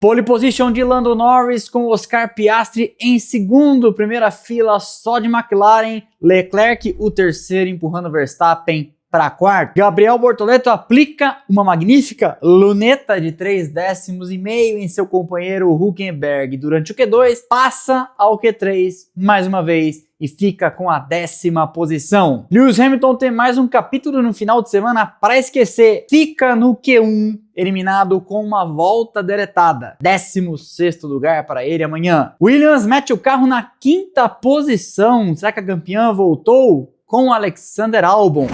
Pole position de Lando Norris com Oscar Piastri em segundo, primeira fila só de McLaren, Leclerc o terceiro empurrando Verstappen para quarto. Gabriel Bortoleto aplica uma magnífica luneta de 3,5 décimos em seu companheiro Hülkenberg durante o Q2, passa ao Q3 mais uma vez e fica com a 10ª posição. Lewis Hamilton tem mais um capítulo no final de semana para esquecer, fica no Q1, eliminado com uma volta deletada. 16º lugar para ele amanhã. Williams mete o carro na 5ª posição. Será que a campeã voltou? Com Alexander Albon.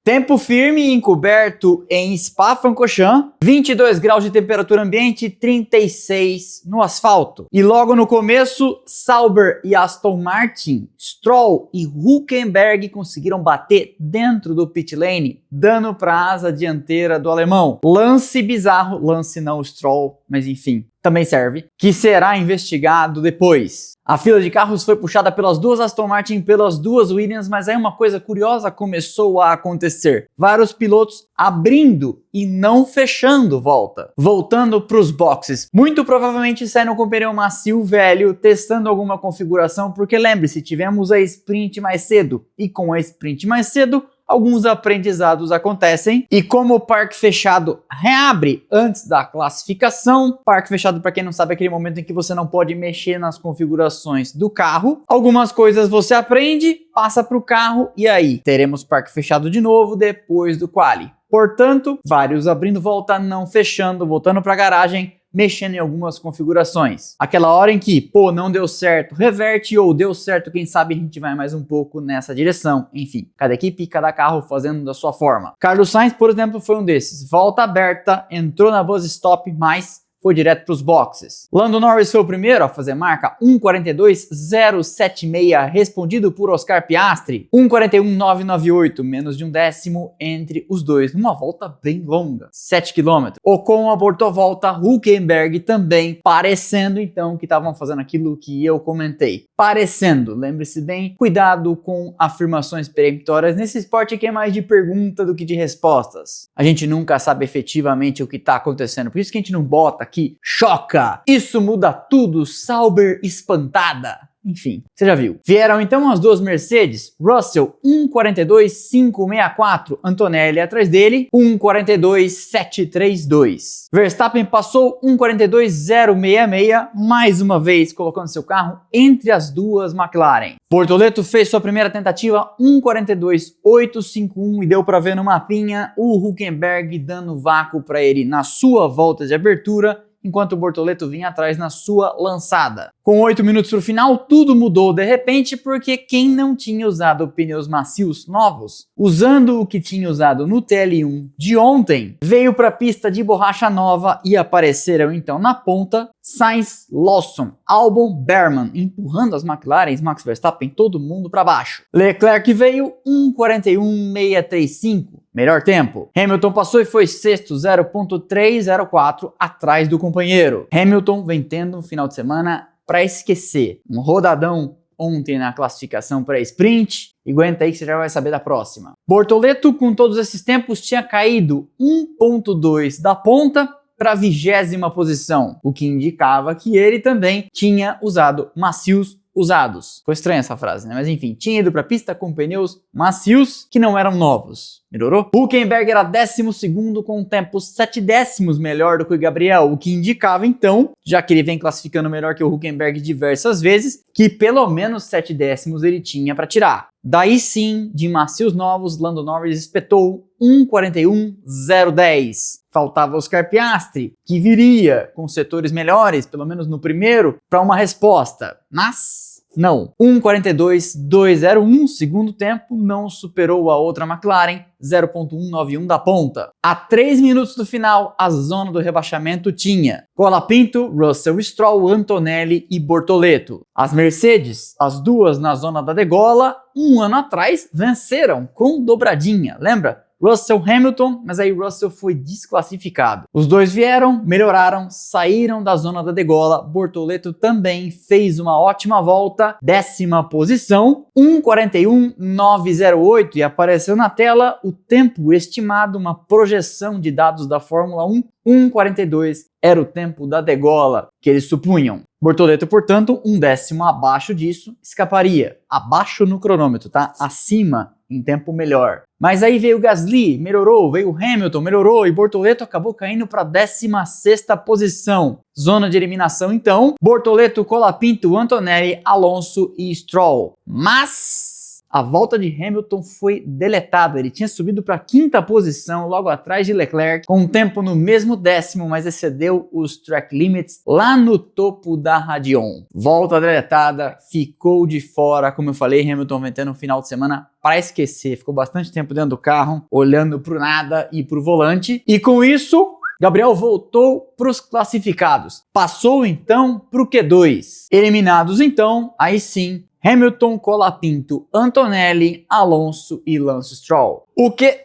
Tempo firme e encoberto em Spa-Francorchamps, 22 graus de temperatura ambiente, 36 no asfalto. E logo no começo, Sauber e Aston Martin, Stroll e Hülkenberg conseguiram bater dentro do pit lane, dando para a asa dianteira do alemão. Lance bizarro, lance não Stroll, mas enfim, também serve, que será investigado depois. A fila de carros foi puxada pelas duas Aston Martin e pelas duas Williams, mas aí uma coisa curiosa começou a acontecer. Vários pilotos abrindo e não fechando volta, voltando para os boxes. Muito provavelmente saindo com pneu macio velho, testando alguma configuração, porque lembre-se, tivemos a sprint mais cedo, e com a sprint mais cedo, alguns aprendizados acontecem, e como o parque fechado reabre antes da classificação, parque fechado, para quem não sabe, é aquele momento em que você não pode mexer nas configurações do carro, algumas coisas você aprende, passa para o carro, e aí teremos parque fechado de novo depois do quali. Portanto, vários abrindo volta, não fechando, voltando para a garagem, mexendo em algumas configurações. Aquela hora em que, não deu certo, reverte, ou deu certo, quem sabe a gente vai mais um pouco nessa direção. Enfim, cada equipe, cada carro fazendo da sua forma. Carlos Sainz, por exemplo, foi um desses. Volta aberta, entrou na bus stop, mas foi direto para os boxes. Lando Norris foi o primeiro a fazer marca 1:42.076, respondido por Oscar Piastri. 1:41.998, menos de um décimo entre os dois, numa volta bem longa, 7 km. Ocon abortou volta, Hülkenberg também, parecendo então que estavam fazendo aquilo que eu comentei. Parecendo, lembre-se bem, cuidado com afirmações peremptórias nesse esporte que é mais de pergunta do que de respostas. A gente nunca sabe efetivamente o que está acontecendo, por isso que a gente não bota que choca, isso muda tudo, Sauber espantada. Enfim, você já viu. Vieram então as duas Mercedes, Russell 1:42.564, Antonelli atrás dele 1:42.732. Verstappen passou 1:42.066, mais uma vez colocando seu carro entre as duas McLaren. Bortoleto fez sua primeira tentativa 1:42.851 e deu para ver no mapinha o Hülkenberg dando vácuo para ele na sua volta de abertura, enquanto o Bortoleto vinha atrás na sua lançada. Com 8 minutos para o final, tudo mudou de repente, porque quem não tinha usado pneus macios novos, usando o que tinha usado no TL1 de ontem, veio para a pista de borracha nova e apareceram então na ponta Sainz, Lawson, Albon, Behrman, empurrando as McLarens, Max Verstappen, todo mundo para baixo. Leclerc veio 1:41.635. Melhor tempo. Hamilton passou e foi sexto, 0.304 atrás do companheiro. Hamilton vem tendo um final de semana para esquecer. Um rodadão ontem na classificação para sprint. E aguenta aí que você já vai saber da próxima. Bortoleto, com todos esses tempos, tinha caído 1.2 da ponta para a 20ª posição, o que indicava que ele também tinha usado macios usados. Ficou estranha essa frase, né? Mas enfim, tinha ido para a pista com pneus macios que não eram novos. Melhorou? Hülkenberg era 12º com um tempo 7 décimos melhor do que o Gabriel, o que indicava então, já que ele vem classificando melhor que o Hülkenberg diversas vezes, que pelo menos 7 décimos ele tinha para tirar. Daí sim, de macios novos, Lando Norris espetou 1:41.010. Faltava Oscar Piastri, que viria com setores melhores, pelo menos no primeiro, para uma resposta. Mas não. 1:42.201, segundo tempo, não superou a outra McLaren, 0.191 da ponta. A 3 minutos do final, a zona do rebaixamento tinha Colapinto, Russell, Stroll, Antonelli e Bortoleto. As Mercedes, as duas na zona da degola, um ano atrás, venceram com dobradinha. Lembra? Russell Hamilton, mas aí Russell foi desclassificado. Os dois vieram, melhoraram, saíram da zona da degola. Bortoleto também fez uma ótima volta, 10ª posição, 1:41.908, e apareceu na tela o tempo estimado, uma projeção de dados da Fórmula 1, 1:42 era o tempo da degola que eles supunham. Bortoleto, portanto, 1/10 abaixo disso, escaparia. Abaixo no cronômetro, tá? Acima, em tempo melhor. Mas aí veio o Gasly, melhorou, veio o Hamilton, melhorou, e Bortoleto acabou caindo para a 16ª posição. Zona de eliminação, então, Bortoleto, Colapinto, Antonelli, Alonso e Stroll. Mas a volta de Hamilton foi deletada. Ele tinha subido para a 5ª posição, logo atrás de Leclerc, com um tempo no mesmo 10º, mas excedeu os track limits lá no topo da Radion. Volta deletada, ficou de fora. Como eu falei, Hamilton vem tendo um final de semana para esquecer. Ficou bastante tempo dentro do carro, olhando para o nada e para o volante. E com isso, Gabriel voltou para os classificados. Passou então para o Q2. Eliminados então, aí sim, Hamilton, Colapinto, Antonelli, Alonso e Lance Stroll. O que...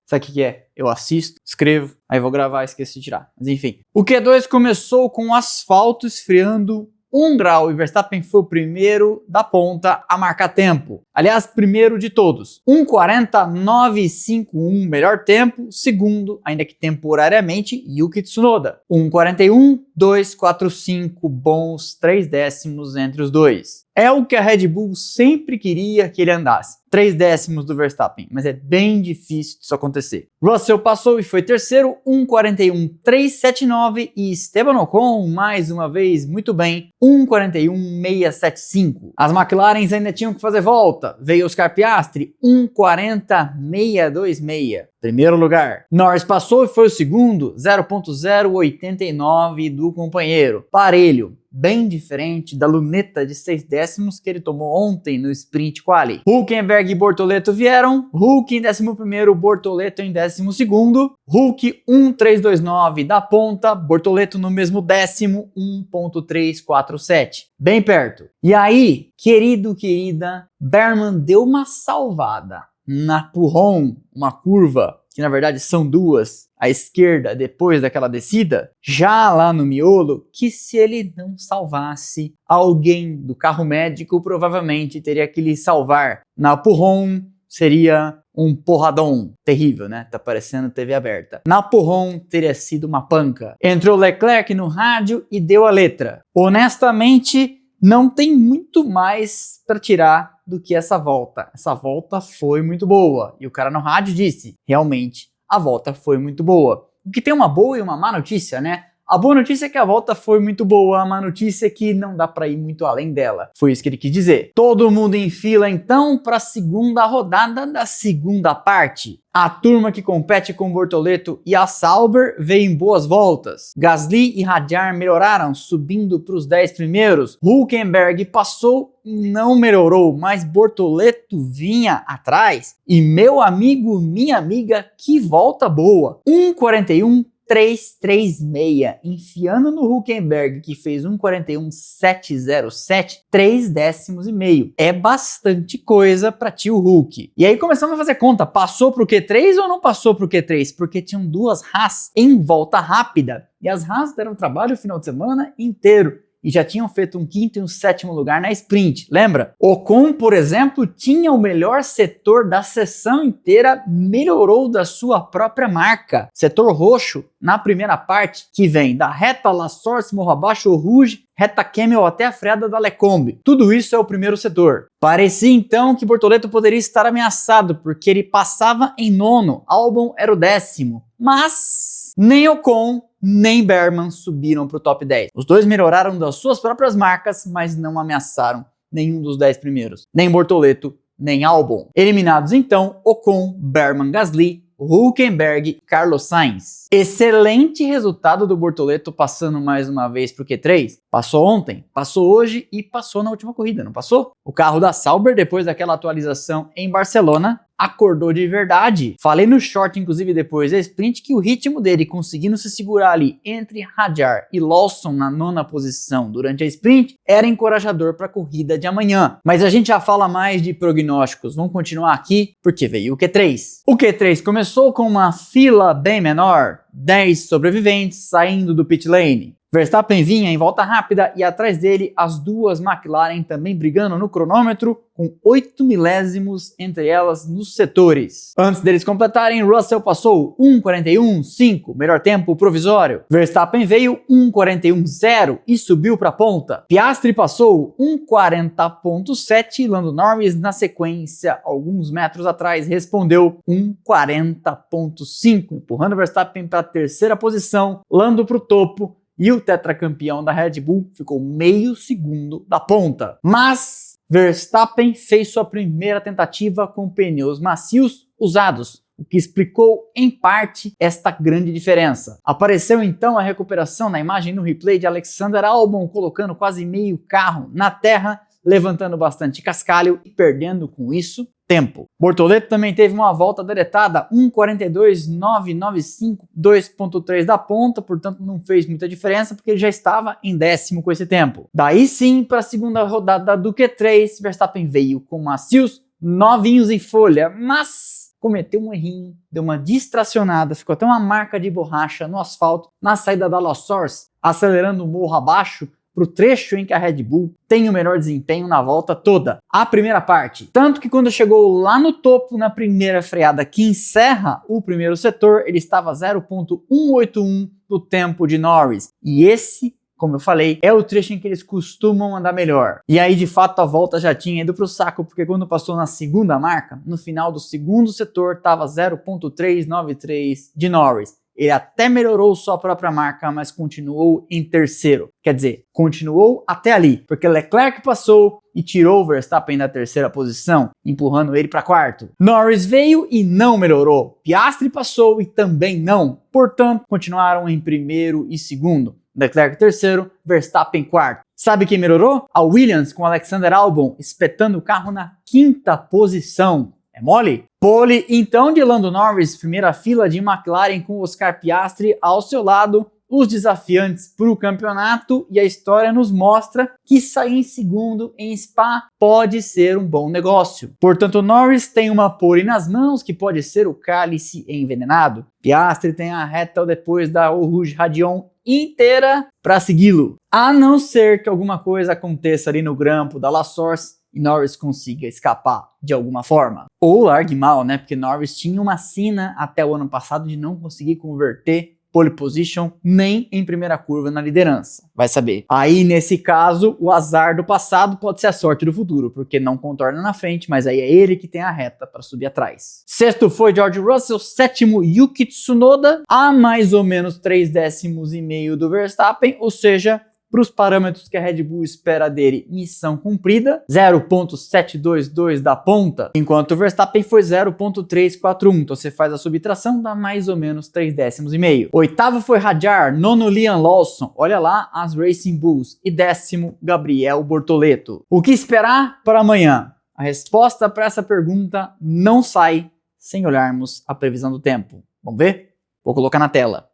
sabe o que é? Eu assisto, escrevo, aí vou gravar e esqueci de tirar. Mas enfim. O Q2 começou com o asfalto esfriando 1 grau e Verstappen foi o primeiro da ponta a marcar tempo. Aliás, primeiro de todos. 1:40.951, melhor tempo. Segundo, ainda que temporariamente, Yuki Tsunoda. 1:41.245, bons 3/10 entre os dois. É o que a Red Bull sempre queria que ele andasse. 3/10 do Verstappen, mas é bem difícil disso acontecer. Russell passou e foi terceiro, 1:41.379, e Esteban Ocon, mais uma vez, muito bem, 1:41.675. As McLarens ainda tinham que fazer volta. Veio Oscar Piastri, 1:40.626. Primeiro lugar. Norris passou e foi o segundo, 0.089 do companheiro. Parelho. Bem diferente da luneta de 6/10 que ele tomou ontem no Sprint Quali. Hülkenberg e Bortoleto vieram, Hulk em 11º, Bortoleto em 12º, Hulk 1:329 da ponta, Bortoleto no mesmo 10º, 1.347. Bem perto. E aí, querida, Berman deu uma salvada na Purron, uma curva, que na verdade são duas, à esquerda, depois daquela descida, já lá no miolo, que se ele não salvasse, alguém do carro médico provavelmente teria que lhe salvar. Na Purron seria um porradão terrível, né? Tá parecendo TV aberta. Na Purron teria sido uma panca. Entrou Leclerc no rádio e deu a letra. Honestamente, não tem muito mais para tirar do que essa volta. Essa volta foi muito boa. E o cara no rádio disse, realmente, a volta foi muito boa. O que tem uma boa e uma má notícia, né? A boa notícia é que a volta foi muito boa, a má notícia é que não dá para ir muito além dela. Foi isso que ele quis dizer. Todo mundo em fila então para a segunda rodada da segunda parte. A turma que compete com Bortoleto e a Sauber veio em boas voltas. Gasly e Hadjar melhoraram, subindo para os 10 primeiros. Hülkenberg passou e não melhorou, mas Bortoleto vinha atrás. E meu amigo, minha amiga, que volta boa. 1:41.336, enfiando no Hülkenberg, que fez 1:41.707, 3/10. É bastante coisa para tio Hulk. E aí começamos a fazer conta, passou pro Q3 ou não passou pro Q3? Porque tinham duas Haas em volta rápida, e as Haas deram trabalho o final de semana inteiro. E já tinham feito um 5º e um 7º lugar na sprint, lembra? Ocon, por exemplo, tinha o melhor setor da sessão inteira, melhorou da sua própria marca. Setor roxo, na primeira parte, que vem da reta La Source, Morro Abaixo, Rouge, reta Camel até a freada da Lecombe. Tudo isso é o primeiro setor. Parecia então que Bortoleto poderia estar ameaçado, porque ele passava em 9º, Albon era o 10º. Mas nem Ocon nem Berman subiram para o top 10. Os dois melhoraram das suas próprias marcas, mas não ameaçaram nenhum dos 10 primeiros. Nem Bortoleto, nem Albon. Eliminados então, Ocon, Berman, Gasly, Hülkenberg e Carlos Sainz. Excelente resultado do Bortoleto, passando mais uma vez para o Q3. Passou ontem, passou hoje e passou na última corrida, não passou? O carro da Sauber, depois daquela atualização em Barcelona, acordou de verdade. Falei no short, inclusive, depois da sprint, que o ritmo dele conseguindo se segurar ali entre Hadjar e Lawson na 9ª posição durante a sprint era encorajador para a corrida de amanhã. Mas a gente já fala mais de prognósticos. Vamos continuar aqui porque veio o Q3. O Q3 começou com uma fila bem menor, 10 sobreviventes saindo do pit lane. Verstappen vinha em volta rápida e atrás dele as duas McLaren também brigando no cronômetro com 8 milésimos entre elas nos setores. Antes deles completarem, Russell passou 1:41.5, melhor tempo provisório. Verstappen veio 1:41.0 e subiu para a ponta. Piastri passou 1:40.7 e Lando Norris na sequência, alguns metros atrás, respondeu 1:40.5, empurrando Verstappen para a 3ª posição, Lando para o topo. E o tetracampeão da Red Bull ficou meio segundo da ponta. Mas Verstappen fez sua primeira tentativa com pneus macios usados, o que explicou em parte esta grande diferença. Apareceu então a recuperação na imagem no replay de Alexander Albon colocando quase meio carro na terra, levantando bastante cascalho e perdendo com isso tempo. Bortoleto também teve uma volta deletada, 1:42.995, 2.3 da ponta, portanto não fez muita diferença porque ele já estava em 10º com esse tempo. Daí sim, para a segunda rodada do Q3, Verstappen veio com macios novinhos em folha, mas cometeu um errinho, deu uma distracionada, ficou até uma marca de borracha no asfalto na saída da La Source, acelerando o morro abaixo, para o trecho em que a Red Bull tem o melhor desempenho na volta toda, a primeira parte. Tanto que quando chegou lá no topo, na primeira freada que encerra o primeiro setor, ele estava 0.181 do tempo de Norris. E esse, como eu falei, é o trecho em que eles costumam andar melhor. E aí, de fato, a volta já tinha ido para o saco, porque quando passou na segunda marca, no final do segundo setor, estava 0.393 de Norris. Ele até melhorou sua própria marca, mas continuou em 3º. Quer dizer, continuou até ali, porque Leclerc passou e tirou o Verstappen da 3ª posição, empurrando ele para 4º. Norris veio e não melhorou. Piastri passou e também não. Portanto, continuaram em 1º e 2º. Leclerc 3º, Verstappen 4º. Sabe quem melhorou? A Williams com Alexander Albon, espetando o carro na 5ª posição. É mole? Pole então de Lando Norris, primeira fila de McLaren com Oscar Piastri ao seu lado, os desafiantes para o campeonato, e a história nos mostra que sair em segundo em Spa pode ser um bom negócio. Portanto, Norris tem uma pole nas mãos que pode ser o cálice envenenado. Piastri tem a reta depois da Eau Rouge Radion inteira para segui-lo. A não ser que alguma coisa aconteça ali no grampo da La Source e Norris consiga escapar de alguma forma. Ou largue mal, né? Porque Norris tinha uma sina até o ano passado de não conseguir converter pole position nem em primeira curva na liderança. Vai saber. Aí, nesse caso, o azar do passado pode ser a sorte do futuro, porque não contorna na frente, mas aí é ele que tem a reta para subir atrás. 6º foi George Russell, 7º Yuki Tsunoda, a mais ou menos 3 décimos e meio do Verstappen, ou seja, para os parâmetros que a Red Bull espera dele, missão cumprida, 0.722 da ponta, enquanto o Verstappen foi 0.341, então você faz a subtração, dá mais ou menos 3 décimos e meio. 8º foi Hadjar, 9º Liam Lawson, olha lá as Racing Bulls, e 10º Gabriel Bortoleto. O que esperar para amanhã? A resposta para essa pergunta não sai sem olharmos a previsão do tempo. Vamos ver? Vou colocar na tela.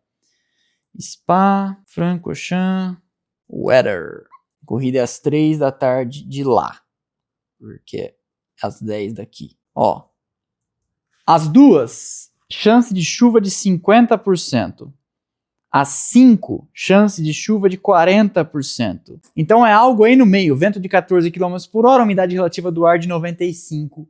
Spa-Francorchamps Weather. Corrida é às 3 da tarde de lá, porque é às 10 daqui. Ó, as duas, chance de chuva de 50%. As 5, chance de chuva de 40%. Então é algo aí no meio, vento de 14 km por hora, umidade relativa do ar de 95%.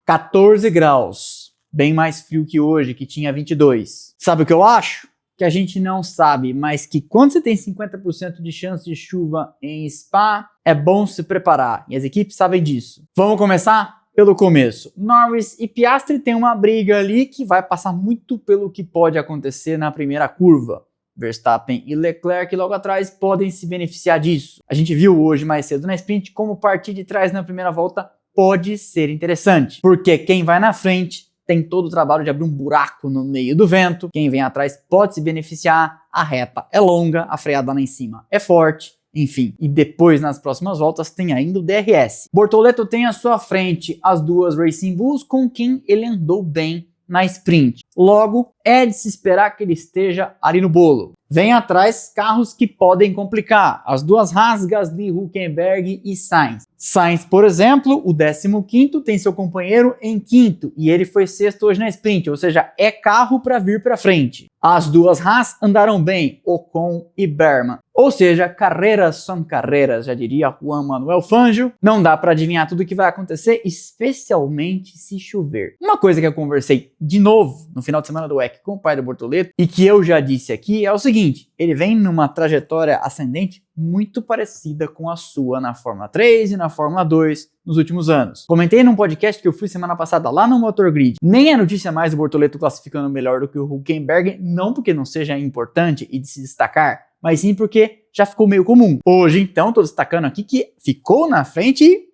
14 graus, bem mais frio que hoje, que tinha 22. Sabe o que eu acho? Que a gente não sabe, mas que quando você tem 50% de chance de chuva em Spa, é bom se preparar, e as equipes sabem disso. Vamos começar pelo começo. Norris e Piastri têm uma briga ali que vai passar muito pelo que pode acontecer na primeira curva. Verstappen e Leclerc logo atrás podem se beneficiar disso. A gente viu hoje mais cedo na sprint como partir de trás na primeira volta pode ser interessante, porque quem vai na frente tem todo o trabalho de abrir um buraco no meio do vento, quem vem atrás pode se beneficiar, a reta é longa, a freada lá em cima é forte, enfim. E depois, nas próximas voltas, tem ainda o DRS. Bortoleto tem à sua frente as duas Racing Bulls com quem ele andou bem na sprint. Logo, é de se esperar que ele esteja ali no bolo. Vem atrás carros que podem complicar. As duas Haas, Gasly, Hülkenberg e Sainz. Sainz, por exemplo, o 15º, tem seu companheiro em quinto e ele foi sexto hoje na sprint, ou seja, é carro para vir para frente. As duas Haas andaram bem, Ocon e Berman. Ou seja, carreiras são carreiras, já diria Juan Manuel Fangio. Não dá para adivinhar tudo o que vai acontecer, especialmente se chover. Uma coisa que eu conversei de novo no final de semana do WEC com o pai do Bortoleto e que eu já disse aqui é o seguinte: ele vem numa trajetória ascendente muito parecida com a sua na Fórmula 3 e na Fórmula 2 nos últimos anos. Comentei num podcast que eu fui semana passada lá no Motor Grid. Nem é notícia mais o Bortoleto classificando melhor do que o Hülkenberg, não porque não seja importante e de se destacar, mas sim porque já ficou meio comum. Hoje, então, tô destacando aqui que ficou na frente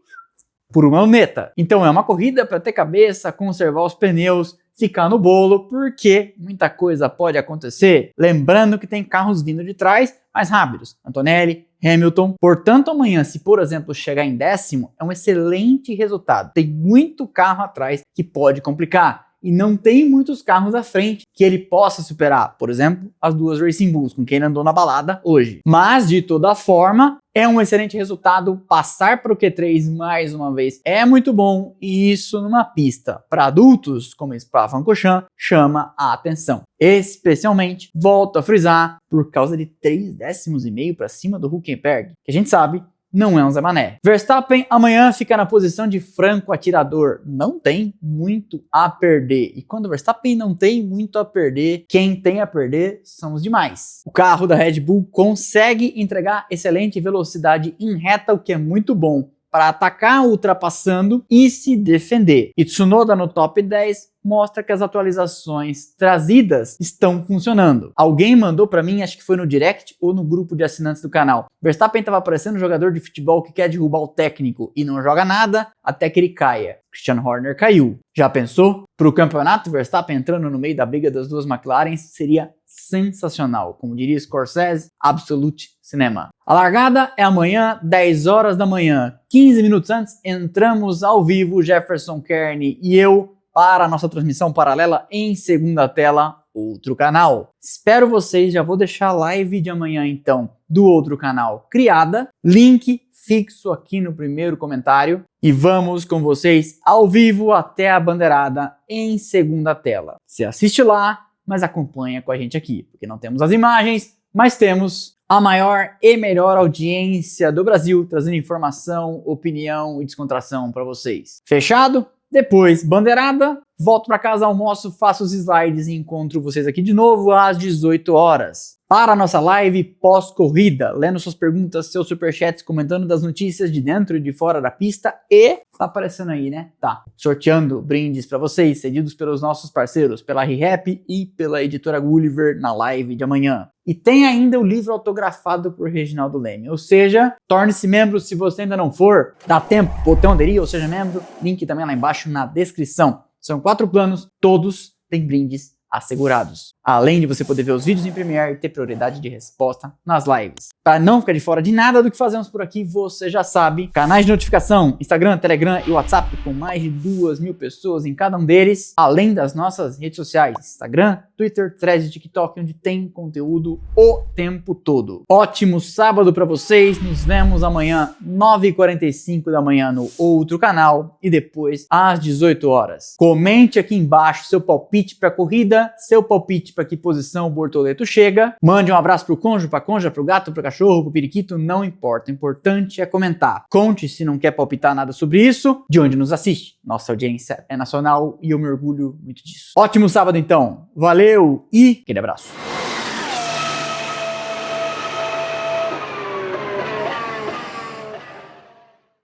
por uma meta. Então é uma corrida para ter cabeça, conservar os pneus, ficar no bolo, porque muita coisa pode acontecer. Lembrando que tem carros vindo de trás mais rápidos. Antonelli, Hamilton. Portanto, amanhã, se por exemplo chegar em 10º, é um excelente resultado. Tem muito carro atrás que pode complicar. E não tem muitos carros à frente que ele possa superar. Por exemplo, as duas Racing Bulls, com quem ele andou na balada hoje. Mas, de toda forma, é um excelente resultado. Passar para o Q3 mais uma vez é muito bom. E isso numa pista para adultos, como Spa-Francorchamps, chama a atenção. Especialmente, volto a frisar, por causa de 3,5 décimos para cima do Hülkenberg, que a gente sabe não é um Zé Mané. Verstappen amanhã fica na posição de franco atirador. Não tem muito a perder. E quando o Verstappen não tem muito a perder, quem tem a perder são os demais. O carro da Red Bull consegue entregar excelente velocidade em reta, o que é muito bom para atacar ultrapassando e se defender. E Tsunoda no top 10 mostra que as atualizações trazidas estão funcionando. Alguém mandou para mim, acho que foi no direct ou no grupo de assinantes do canal. Verstappen estava parecendo um jogador de futebol que quer derrubar o técnico e não joga nada até que ele caia. Christian Horner caiu. Já pensou? Para o campeonato, Verstappen entrando no meio da briga das duas McLarens seria sensacional. Como diria Scorsese, absolute cinema. A largada é amanhã, 10 horas da manhã. 15 minutos antes, entramos ao vivo, Jefferson Kearney e eu, para a nossa transmissão paralela em segunda tela, outro canal. Espero vocês, já vou deixar a live de amanhã então do outro canal criada, link fixo aqui no primeiro comentário e vamos com vocês ao vivo até a bandeirada em segunda tela. Você assiste lá, mas acompanha com a gente aqui, porque não temos as imagens, mas temos a maior e melhor audiência do Brasil, trazendo informação, opinião e descontração para vocês. Fechado? Depois, bandeirada, volto para casa, almoço, faço os slides e encontro vocês aqui de novo às 18 horas. Para a nossa live pós-corrida, lendo suas perguntas, seus superchats, comentando das notícias de dentro e de fora da pista e... tá aparecendo aí, né? Tá. Sorteando brindes para vocês, cedidos pelos nossos parceiros, pela ReHap e pela editora Gulliver na live de amanhã. E tem ainda o livro autografado por Reginaldo Leme, ou seja, torne-se membro se você ainda não for, dá tempo, botão aderir, ou seja, membro, link também lá embaixo na descrição. São 4 planos, todos têm brindes assegurados. Além de você poder ver os vídeos em Premiere e ter prioridade de resposta nas lives. Para não ficar de fora de nada do que fazemos por aqui, você já sabe, canais de notificação, Instagram, Telegram e WhatsApp com mais de 2.000 pessoas em cada um deles, além das nossas redes sociais, Instagram, Twitter, Threads e TikTok, onde tem conteúdo o tempo todo. Ótimo sábado para vocês, nos vemos amanhã 9h45 da manhã no outro canal e depois às 18 horas. Comente aqui embaixo seu palpite para a corrida, seu palpite para que posição o Bortoleto chega. Mande um abraço pro cônjuge, pra cônjuge, pro gato, pro cachorro, pro periquito, não importa. O importante é comentar. Conte se não quer palpitar nada sobre isso, de onde nos assiste. Nossa audiência é nacional e eu me orgulho muito disso. Ótimo sábado então. Valeu e aquele abraço.